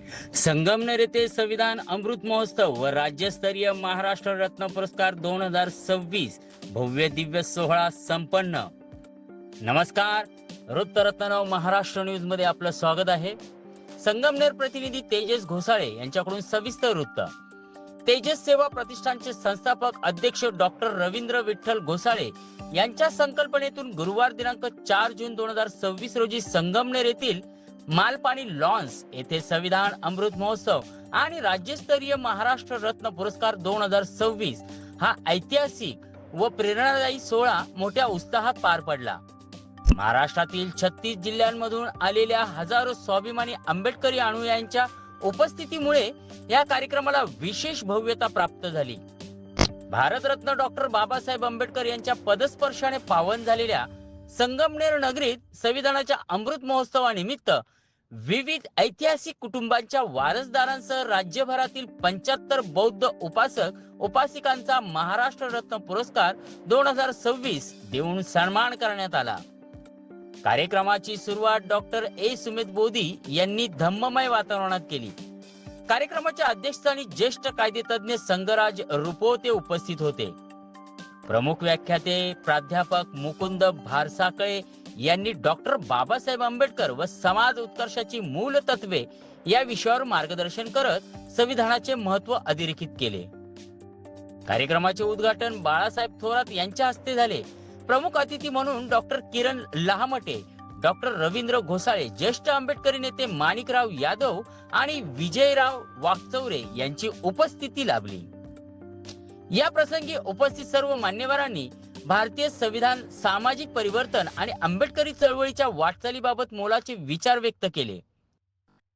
संगमनेर येथे संविधान अमृत महोत्सव व राज्यस्तरीय महाराष्ट्र रत्न पुरस्कार 2026 भव्य दिव्य सोहळा संपन्न। नमस्कार, वृत्तरत्न महाराष्ट्र न्यूज मध्ये आपलं स्वागत आहे। संगमनेर प्रतिनिधी तेजस घोसाळे यांच्याकडून सविस्तर वृत्त। तेजस सेवा प्रतिष्ठानचे संस्थापक अध्यक्ष डॉक्टर रवींद्र विठ्ठल घोसाळे यांच्या संकल्पनेतून गुरुवार दिनांक 4 जून 2026 रोजी संगमनेर येथील मालपाणी लॉन्स येथे संविधान अमृत महोत्सव आणि राज्यस्तरीय महाराष्ट्र रत्न पुरस्कार 2026 हा ऐतिहासिक व प्रेरणादायी सोहळा मोठ्या उत्साहात पार पडला। महाराष्ट्रातील 36 जिल्ह्यांमधून आलेल्या हजारो स्वाभिमानी आंबेडकरी अनुयायांच्या उपस्थितीमुळे या कार्यक्रमाला विशेष भव्यता प्राप्त झाली। भारतरत्न डॉक्टर बाबासाहेब आंबेडकर यांच्या पदस्पर्शाने पावन झालेल्या संगमनेर नगरीत संविधानाच्या अमृत महोत्सवानिमित्त विविध ऐतिहासिक कुटुंबांच्या वारसदारांसह राज्यभरातील 75 बौद्ध उपासक उपासिकांचा महाराष्ट्र रत्न पुरस्कार 2026 देऊन सन्मान करण्यात आला। कार्यक्रमाची सुरुवात डॉक्टर सुमित बोधी यांनी धम्ममय वातावरणात केली। कार्यक्रमाच्या अध्यक्षस्थानी ज्येष्ठ कायदेतज्ञ संगराज रुपोते उपस्थित होते। प्रमुख व्याख्याते प्राध्यापक मुकुंद भारसाकळे यांनी डॉक्टर बाबासाहेब आंबेडकर व समाज उत्कर्षाची मूल तत्वे या विषयावर मार्गदर्शन करत संविधानाचे महत्त्व अधोरेखित केले। कार्यक्रमाचे उद्घाटन बाळासाहेब थोरात यांच्या हस्ते झाले। प्रमुख अतिथी म्हणून डॉक्टर किरण लहामटे, डॉक्टर रवींद्र घोसाळे, ज्येष्ठ आंबेडकरी नेते माणिकराव यादव आणि विजयराव वाकचौरे यांची उपस्थिती लाभली। या प्रसंगी उपस्थित सर्व मान्यवरांनी भारतीय संविधान, सामाजिक परिवर्तन आणि आंबेडकरी चळवळीच्या वाटचालीबाबत मोलाचे विचार व्यक्त केले।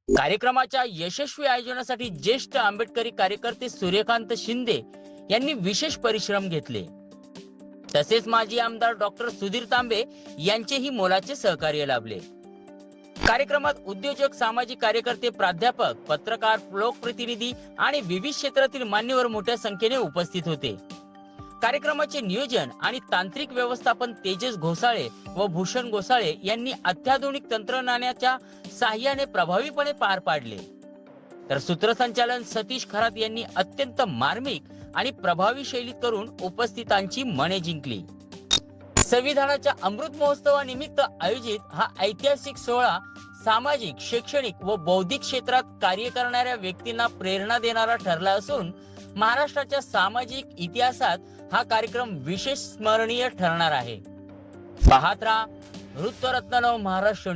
कार्यक्रमाच्या यशस्वी आयोजनासाठी ज्येष्ठ आंबेडकरी कार्यकर्ते सूर्यकांत शिंदे यांनी विशेष परिश्रम घेतले। तसेच माजी आमदार डॉक्टर सुधीर तांबे यांचेही मोलाचे सहकार्य लाभले। कार्यक्रमात उद्योजक, सामाजिक कार्यकर्ते, प्राध्यापक, पत्रकार, लोकप्रतिनिधी आणि विविध क्षेत्रातील मान्यवर मोठ्या संख्येने उपस्थित होते। कार्यक्रमाचे नियोजन आणि तांत्रिक व्यवस्थापन तेजस घोसाळे व भूषण घोसाळे यांनी अत्याधुनिक तंत्रज्ञानाच्या साहाय्याने प्रभावीपणे पार पाडले। तर सूत्रसंचालन सतीश खरात यांनी अत्यंत मार्मिक आणि प्रभावी शैलीत करून उपस्थितांची मने जिंकली। संविधानाच्या अमृत महोत्सवानिमित्त आयोजित हा ऐतिहासिक सोहळा सामाजिक, शैक्षणिक व बौद्धिक क्षेत्रात कार्य करणाऱ्या व्यक्तींना प्रेरणा देणारा ठरला असून महाराष्ट्राच्या सामाजिक इतिहासात हा कार्यक्रम विशेष स्मरणीय ठरणार आहे। पाहत रहा वृत्तरत्न महाराष्ट्र।